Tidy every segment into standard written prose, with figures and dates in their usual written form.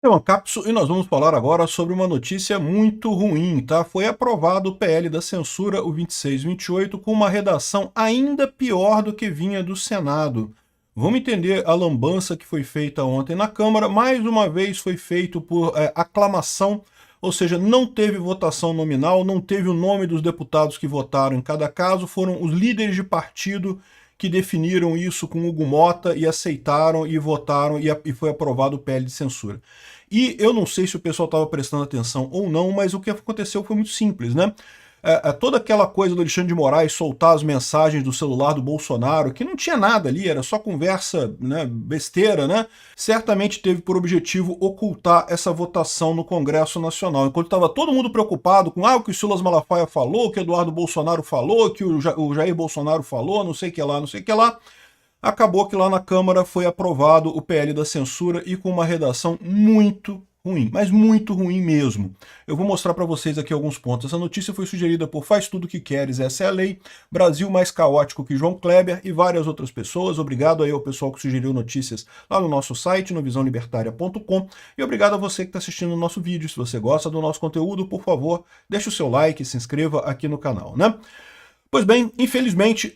É uma cápsula e nós vamos falar agora sobre uma notícia muito ruim, tá? Foi aprovado o PL da censura, o 2628, com uma redação ainda pior do que vinha do Senado. Vamos entender a lambança que foi feita ontem na Câmara. Mais uma vez foi feito por aclamação, ou seja, não teve votação nominal, não teve o nome dos deputados que votaram em cada caso, foram os líderes de partido que definiram isso com Hugo Mota e aceitaram e votaram e foi aprovado o PL de censura. E eu não sei se o pessoal estava prestando atenção ou não, mas o que aconteceu foi muito simples, né? Toda aquela coisa do Alexandre de Moraes soltar as mensagens do celular do Bolsonaro, que não tinha nada ali, era só conversa, né, besteira, né? Certamente teve por objetivo ocultar essa votação no Congresso Nacional. Enquanto estava todo mundo preocupado com o que o Silas Malafaia falou, o que o Eduardo Bolsonaro falou, que o Jair Bolsonaro falou, não sei o que lá, não sei o que lá, acabou que lá na Câmara foi aprovado o PL da censura e com uma redação muito ruim, mas muito ruim mesmo. Eu vou mostrar para vocês aqui alguns pontos. Essa notícia foi sugerida por Faz Tudo Que Queres, Essa é a Lei, Brasil Mais Caótico que João Kleber e várias outras pessoas. Obrigado aí ao pessoal que sugeriu notícias lá no nosso site, no visãolibertaria.com, e obrigado a você que está assistindo o nosso vídeo. Se você gosta do nosso conteúdo, por favor, deixe o seu like e se inscreva aqui no canal, né? Pois bem, infelizmente,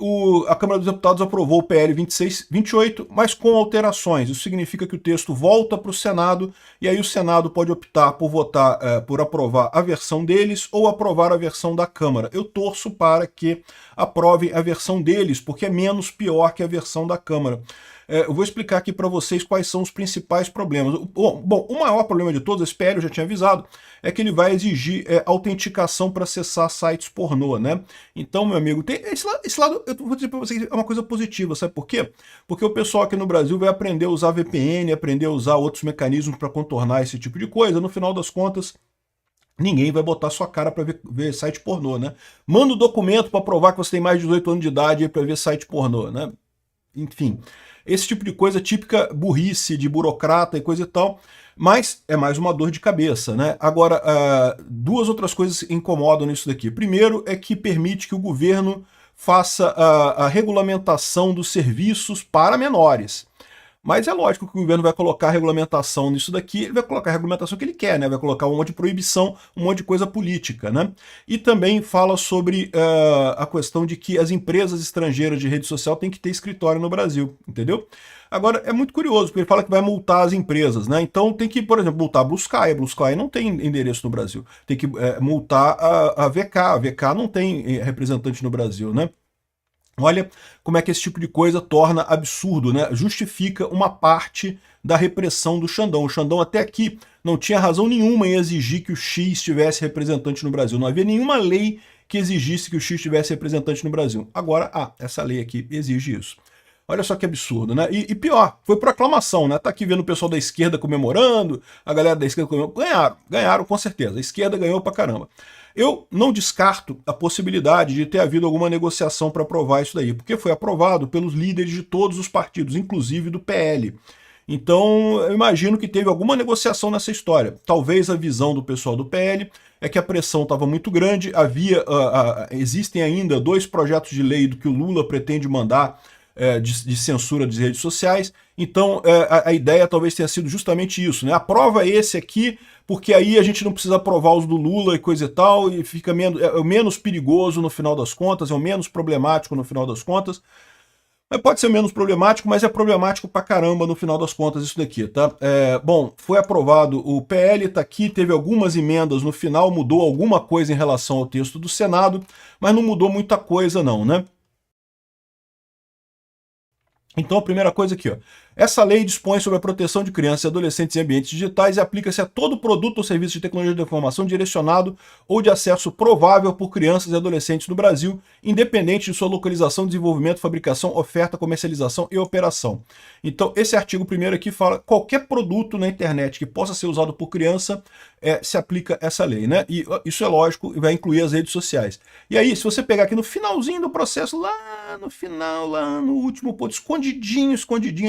a Câmara dos Deputados aprovou o PL 2628, mas com alterações. Isso significa que o texto volta para o Senado, e aí o Senado pode optar por votar, por aprovar a versão deles ou aprovar a versão da Câmara. Eu torço para que aprovem a versão deles, porque é menos pior que a versão da Câmara. Eu vou explicar aqui para vocês quais são os principais problemas. Bom, o maior problema de todos, esse PL eu já tinha avisado, é que ele vai exigir autenticação para acessar sites pornô, né? Então, meu amigo, tem esse lado, eu vou dizer para vocês, é uma coisa positiva, sabe por quê? Porque o pessoal aqui no Brasil vai aprender a usar VPN, aprender a usar outros mecanismos para contornar esse tipo de coisa. No final das contas, ninguém vai botar sua cara para ver site pornô, né? Manda o documento para provar que você tem mais de 18 anos de idade para ver site pornô, né? Enfim, esse tipo de coisa típica burrice de burocrata e coisa e tal, mas é mais uma dor de cabeça, né? Agora, duas outras coisas incomodam nisso daqui. Primeiro é que permite que o governo faça a regulamentação dos serviços para menores. Mas é lógico que o governo vai colocar regulamentação nisso daqui, ele vai colocar a regulamentação que ele quer, né? Vai colocar um monte de proibição, um monte de coisa política, né? E também fala sobre a questão de que as empresas estrangeiras de rede social têm que ter escritório no Brasil, entendeu? Agora, é muito curioso, porque ele fala que vai multar as empresas, né? Então tem que, por exemplo, multar a Blue Sky. A Blue Sky não tem endereço no Brasil. Tem que multar a VK. A VK não tem representante no Brasil, né? Olha como é que esse tipo de coisa torna absurdo, né? Justifica uma parte da repressão do Xandão. O Xandão até aqui não tinha razão nenhuma em exigir que o X tivesse representante no Brasil. Não havia nenhuma lei que exigisse que o X tivesse representante no Brasil. Agora, essa lei aqui exige isso. Olha só que absurdo, né? E pior, foi por aclamação, né? Tá aqui vendo o pessoal da esquerda comemorando, a galera da esquerda comemorando. Ganharam com certeza. A esquerda ganhou pra caramba. Eu não descarto a possibilidade de ter havido alguma negociação para aprovar isso daí, porque foi aprovado pelos líderes de todos os partidos, inclusive do PL. Então, eu imagino que teve alguma negociação nessa história. Talvez a visão do pessoal do PL é que a pressão estava muito grande, existem ainda 2 projetos de lei do que o Lula pretende mandar de censura de redes sociais. Então, a ideia talvez tenha sido justamente isso, né? Aprova esse aqui, porque aí a gente não precisa aprovar os do Lula e coisa e tal, e fica menos perigoso no final das contas, é o menos problemático no final das contas. Mas pode ser menos problemático, mas é problemático pra caramba no final das contas isso daqui, tá? Bom, foi aprovado, o PL tá aqui, teve algumas emendas no final, mudou alguma coisa em relação ao texto do Senado, mas não mudou muita coisa não, né? Então a primeira coisa aqui, ó. Essa lei dispõe sobre a proteção de crianças e adolescentes em ambientes digitais e aplica-se a todo produto ou serviço de tecnologia da informação direcionado ou de acesso provável por crianças e adolescentes no Brasil, independente de sua localização, desenvolvimento, fabricação, oferta, comercialização e operação. Então esse artigo primeiro aqui fala qualquer produto na internet que possa ser usado por criança, se aplica essa lei, né? E isso é lógico, vai incluir as redes sociais. E aí, se você pegar aqui no finalzinho do processo, lá no final, lá no último ponto, escondidinho,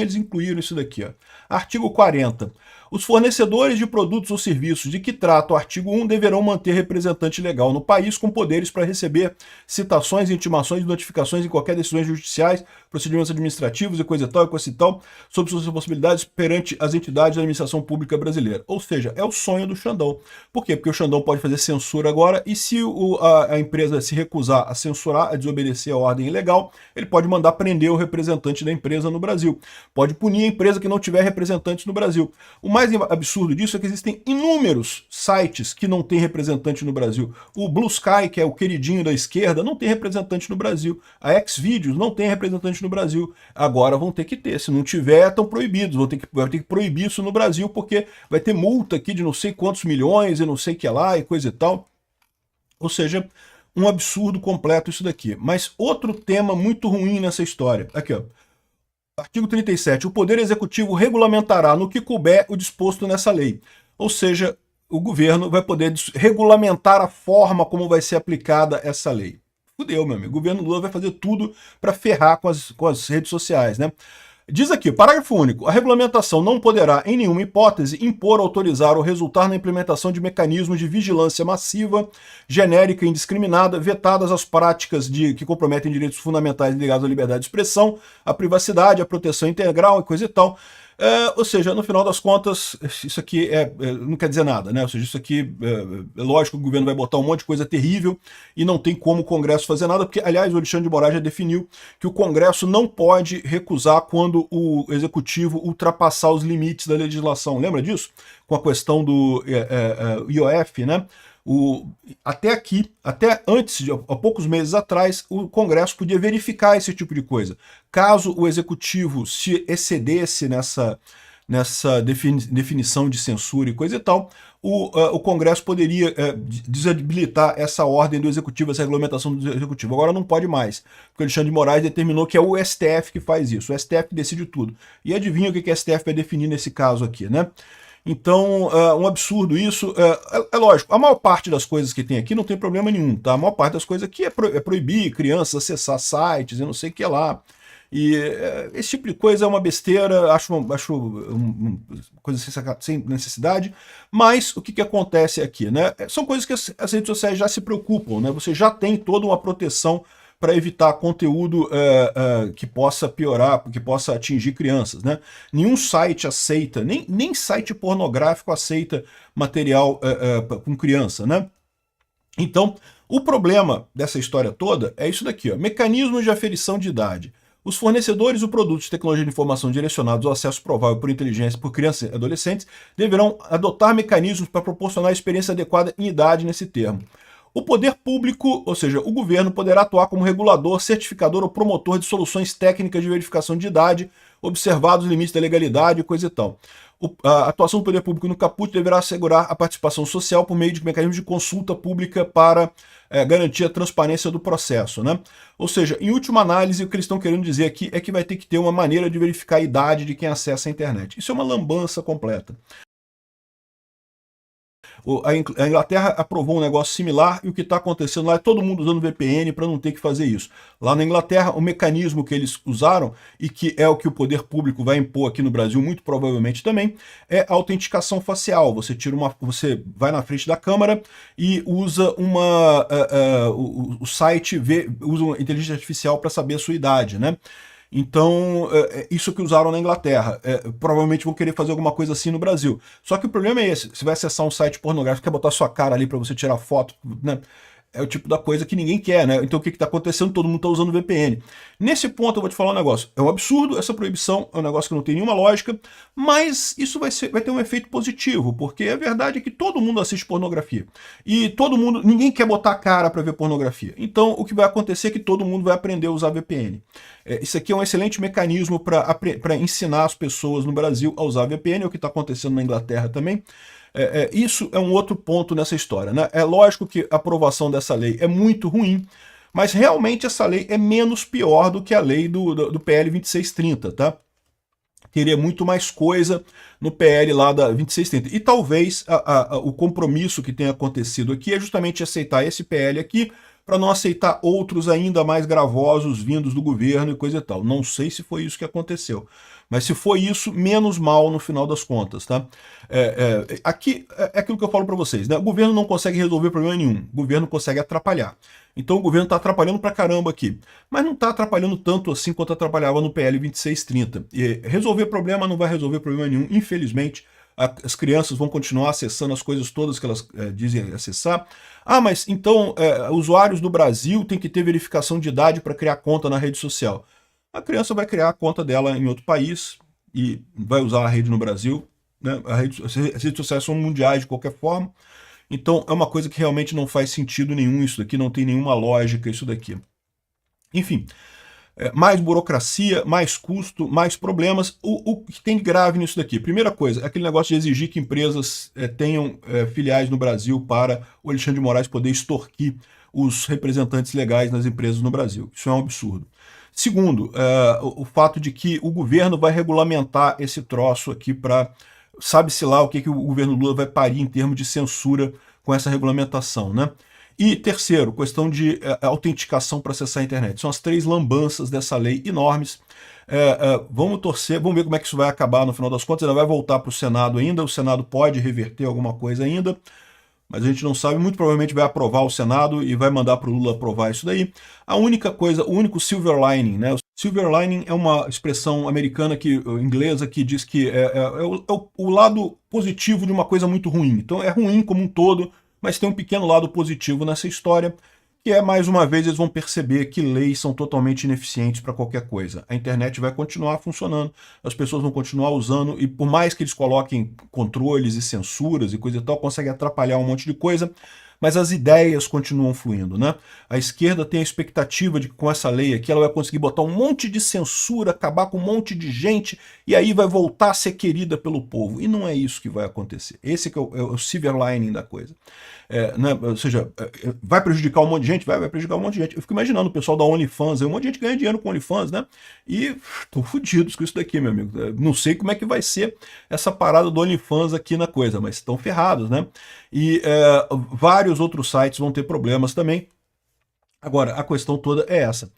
eles incluíram isso daqui, ó. Artigo 40. Os fornecedores de produtos ou serviços de que trata o artigo 1 deverão manter representante legal no país com poderes para receber citações, intimações e notificações em qualquer decisões judiciais, procedimentos administrativos e coisa e tal, sobre suas possibilidades perante as entidades da administração pública brasileira. Ou seja, é o sonho do Xandão. Por quê? Porque o Xandão pode fazer censura agora e se a empresa se recusar a censurar, a desobedecer a ordem ilegal, ele pode mandar prender o representante da empresa no Brasil. Pode punir a empresa que não tiver representantes no Brasil. O mais absurdo disso é que existem inúmeros sites que não têm representante no Brasil. O Blue Sky, que é o queridinho da esquerda, não tem representante no Brasil. A Xvideos não tem representante no Brasil. Agora vão ter que ter. Se não tiver, estão proibidos. Vai ter que proibir isso no Brasil, porque vai ter multa aqui de não sei quantos milhões e não sei o que lá e coisa e tal. Ou seja, um absurdo completo isso daqui. Mas outro tema muito ruim nessa história. Aqui, ó. Artigo 37. O Poder Executivo regulamentará no que couber o disposto nessa lei. Ou seja, o governo vai poder regulamentar a forma como vai ser aplicada essa lei. Fudeu, meu amigo. O governo Lula vai fazer tudo para ferrar com as redes sociais, né? Diz aqui, parágrafo único, a regulamentação não poderá, em nenhuma hipótese, impor, autorizar ou resultar na implementação de mecanismos de vigilância massiva, genérica e indiscriminada, vetadas as práticas que comprometem direitos fundamentais ligados à liberdade de expressão, à privacidade, à proteção integral e coisa e tal. Ou seja, no final das contas, isso aqui não quer dizer nada, né? Ou seja, isso aqui, é lógico que o governo vai botar um monte de coisa terrível e não tem como o Congresso fazer nada, porque, aliás, o Alexandre de Moraes já definiu que o Congresso não pode recusar quando o Executivo ultrapassar os limites da legislação. Lembra disso? Com a questão do IOF, né? Até antes, há poucos meses atrás, o Congresso podia verificar esse tipo de coisa. Caso o Executivo se excedesse nessa definição de censura e coisa e tal, o Congresso poderia desabilitar essa ordem do Executivo, essa regulamentação do Executivo. Agora não pode mais, porque o Alexandre de Moraes determinou que é o STF que faz isso. O STF decide tudo. E adivinha o que o STF vai definir nesse caso aqui, né? Então, um absurdo isso. É lógico, a maior parte das coisas que tem aqui não tem problema nenhum, tá? A maior parte das coisas aqui é proibir crianças acessar sites e não sei o que lá. E esse tipo de coisa é uma besteira, acho uma coisa sem necessidade, mas o que acontece aqui, né? São coisas que as redes sociais já se preocupam, né? Você já tem toda uma proteção para evitar conteúdo que possa piorar, que possa atingir crianças, né? Nenhum site aceita, nem site pornográfico aceita material com criança, né? Então, o problema dessa história toda é isso daqui, ó, mecanismos de aferição de idade. Os fornecedores de produtos de tecnologia de informação direcionados ao acesso provável por inteligência por crianças e adolescentes deverão adotar mecanismos para proporcionar experiência adequada em idade nesse termo. O poder público, ou seja, o governo, poderá atuar como regulador, certificador ou promotor de soluções técnicas de verificação de idade, observados os limites da legalidade e coisa e tal. A atuação do poder público no caput deverá assegurar a participação social por meio de mecanismos de consulta pública para garantir a transparência do processo, né? Ou seja, em última análise, o que eles estão querendo dizer aqui é que vai ter que ter uma maneira de verificar a idade de quem acessa a internet. Isso é uma lambança completa. A Inglaterra aprovou um negócio similar e o que está acontecendo lá é todo mundo usando VPN para não ter que fazer isso. Lá na Inglaterra, o mecanismo que eles usaram, e que é o que o poder público vai impor aqui no Brasil, muito provavelmente também, é a autenticação facial. Você você vai na frente da câmera e usa o site usa uma inteligência artificial para saber a sua idade, né? Então, isso que usaram na Inglaterra. Provavelmente vão querer fazer alguma coisa assim no Brasil. Só que o problema é esse. Você vai acessar um site pornográfico, quer botar sua cara ali para você tirar foto, né? É o tipo da coisa que ninguém quer, né? Então o que está acontecendo? Todo mundo está usando VPN. Nesse ponto eu vou te falar um negócio. É um absurdo essa proibição, é um negócio que não tem nenhuma lógica, mas isso vai ter um efeito positivo, porque a verdade é que todo mundo assiste pornografia. E ninguém quer botar a cara para ver pornografia. Então o que vai acontecer é que todo mundo vai aprender a usar VPN. Isso aqui é um excelente mecanismo para ensinar as pessoas no Brasil a usar VPN, é o que está acontecendo na Inglaterra também. Isso é um outro ponto nessa história, né? É lógico que a aprovação dessa lei é muito ruim, mas realmente essa lei é menos pior do que a lei do PL 2630, tá? Teria muito mais coisa no PL lá da 2630. E talvez o compromisso que tenha acontecido aqui é justamente aceitar esse PL aqui para não aceitar outros ainda mais gravosos vindos do governo e coisa e tal. Não sei se foi isso que aconteceu. Mas se for isso, menos mal no final das contas, tá? Aqui é aquilo que eu falo para vocês, né? O governo não consegue resolver problema nenhum, o governo consegue atrapalhar. Então o governo está atrapalhando pra caramba aqui, mas não está atrapalhando tanto assim quanto atrapalhava no PL 2630. E resolver problema não vai resolver problema nenhum, infelizmente. As crianças vão continuar acessando as coisas todas que elas dizem acessar. Ah, mas então usuários do Brasil têm que ter verificação de idade para criar conta na rede social. A criança vai criar a conta dela em outro país e vai usar a rede no Brasil, né? As redes sociais são mundiais de qualquer forma. Então é uma coisa que realmente não faz sentido nenhum isso daqui, não tem nenhuma lógica isso daqui. Enfim, mais burocracia, mais custo, mais problemas. O que tem de grave nisso daqui? Primeira coisa, é aquele negócio de exigir que empresas tenham filiais no Brasil para o Alexandre de Moraes poder extorquir os representantes legais nas empresas no Brasil. Isso é um absurdo. Segundo, o fato de que o governo vai regulamentar esse troço aqui para... Sabe-se lá o que o governo Lula vai parir em termos de censura com essa regulamentação, né? E terceiro, questão de autenticação para acessar a internet. São as 3 lambanças dessa lei enormes. Vamos torcer, vamos ver como é que isso vai acabar no final das contas. Ainda vai voltar para o Senado ainda, o Senado pode reverter alguma coisa ainda, mas a gente não sabe, muito provavelmente vai aprovar o Senado e vai mandar para o Lula aprovar isso daí. A única coisa, o único silver lining, né? O silver lining é uma expressão americana, inglesa, que diz que é o lado positivo de uma coisa muito ruim. Então é ruim como um todo, mas tem um pequeno lado positivo nessa história, que é, mais uma vez, eles vão perceber que leis são totalmente ineficientes para qualquer coisa. A internet vai continuar funcionando, as pessoas vão continuar usando, e por mais que eles coloquem controles e censuras e coisa e tal, conseguem atrapalhar um monte de coisa, mas as ideias continuam fluindo, né? A esquerda tem a expectativa de que com essa lei aqui ela vai conseguir botar um monte de censura, acabar com um monte de gente, e aí vai voltar a ser querida pelo povo. E não é isso que vai acontecer. Esse que é o silver lining da coisa. Né? Ou seja, vai prejudicar um monte de gente? Vai prejudicar um monte de gente. Eu fico imaginando o pessoal da OnlyFans, um monte de gente ganha dinheiro com OnlyFans, né? E estão fodidos com isso daqui, meu amigo. Não sei como é que vai ser essa parada do OnlyFans aqui na coisa, mas estão ferrados, né? E vários outros sites vão ter problemas também. Agora, a questão toda é essa.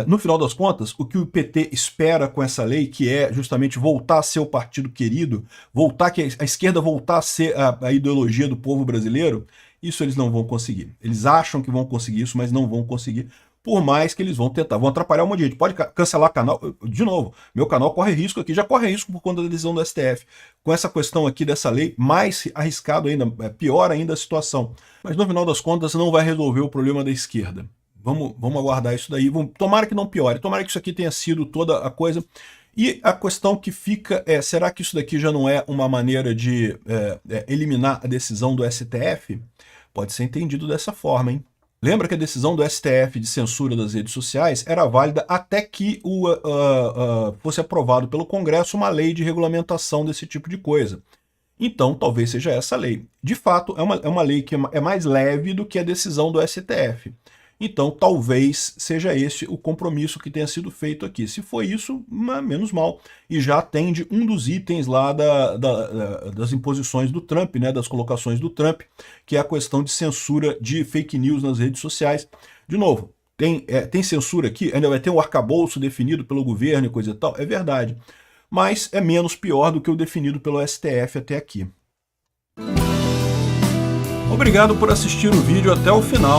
No final das contas, o que o PT espera com essa lei, que é justamente voltar a ser o partido querido, que a esquerda voltar a ser a ideologia do povo brasileiro, isso eles não vão conseguir. Eles acham que vão conseguir isso, mas não vão conseguir, por mais que eles vão tentar. Vão atrapalhar um monte de gente. Pode cancelar canal. De novo, meu canal corre risco aqui, já corre risco por conta da decisão do STF. Com essa questão aqui dessa lei, mais arriscado ainda, pior ainda a situação. Mas no final das contas não vai resolver o problema da esquerda. Vamos aguardar isso daí. Tomara que não piore. Tomara que isso aqui tenha sido toda a coisa. E a questão que fica é, será que isso daqui já não é uma maneira de eliminar a decisão do STF? Pode ser entendido dessa forma, hein? Lembra que a decisão do STF de censura das redes sociais era válida até que fosse aprovado pelo Congresso uma lei de regulamentação desse tipo de coisa. Então, talvez seja essa lei. De fato, é uma lei que é mais leve do que a decisão do STF. Então, talvez seja esse o compromisso que tenha sido feito aqui. Se foi isso, menos mal. E já atende um dos itens lá das imposições do Trump, né, das colocações do Trump, que é a questão de censura de fake news nas redes sociais. De novo, tem censura aqui, ainda vai ter um arcabouço definido pelo governo e coisa e tal, é verdade. Mas é menos pior do que o definido pelo STF até aqui. Obrigado por assistir o vídeo até o final.